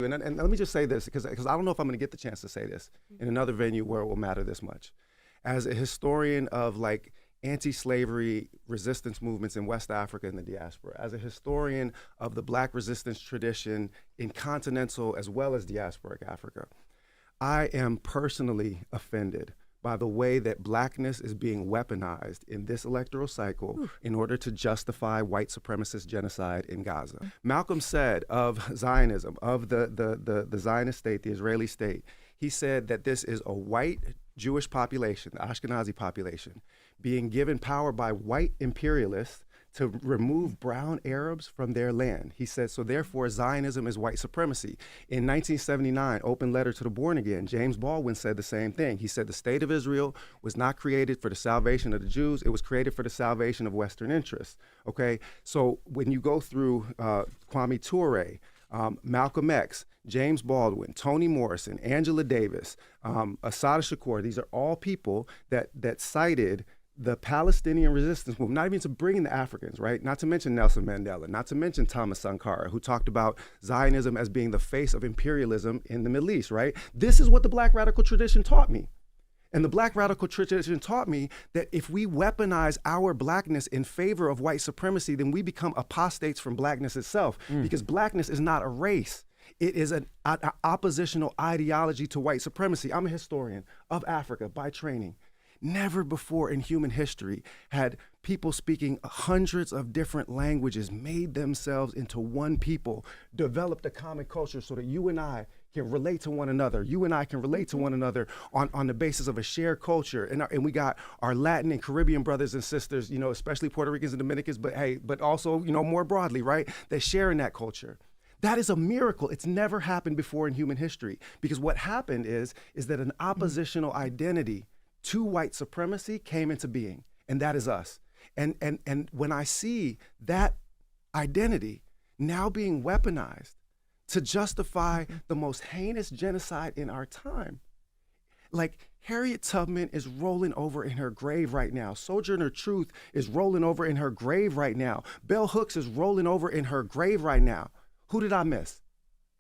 And let me just say this, because I don't know if I'm going to get the chance to say this in another venue where it will matter this much. As a historian of like anti-slavery resistance movements in West Africa and the diaspora, as a historian of the Black resistance tradition in continental as well as diasporic Africa, I am personally offended by the way that Blackness is being weaponized in this electoral cycle in order to justify white supremacist genocide in Gaza. Malcolm said of Zionism, of the Zionist state, the Israeli state, he said that this is a white Jewish population, the Ashkenazi population, being given power by white imperialists to remove brown Arabs from their land. He said, so therefore Zionism is white supremacy. In 1979, Open Letter to the Born Again, James Baldwin said the same thing. He said the state of Israel was not created for the salvation of the Jews, it was created for the salvation of Western interests, okay? So when you go through Kwame Ture, Malcolm X, James Baldwin, Toni Morrison, Angela Davis, Assata Shakur, these are all people that cited the Palestinian resistance movement, not even to bring in the Africans, right? Not to mention Nelson Mandela, not to mention Thomas Sankara, who talked about Zionism as being the face of imperialism in the Middle East, right? This is what the Black radical tradition taught me. And the Black radical tradition taught me that if we weaponize our Blackness in favor of white supremacy, then we become apostates from Blackness itself, because Blackness is not a race. It is an oppositional ideology to white supremacy. I'm a historian of Africa by training. Never before in human history had people speaking hundreds of different languages made themselves into one people, developed a common culture so that you and I can relate to one another. You and I can relate to one another on the basis of a shared culture. And we got our Latin and Caribbean brothers and sisters, you know, especially Puerto Ricans and Dominicans, but also, you know, more broadly, right? They share in that culture. That is a miracle. It's never happened before in human history, because what happened is that an oppositional identity to white supremacy came into being, and that is us. And when I see that identity now being weaponized to justify the most heinous genocide in our time, like Harriet Tubman is rolling over in her grave right now. Sojourner Truth is rolling over in her grave right now. Bell Hooks is rolling over in her grave right now. Who did I miss?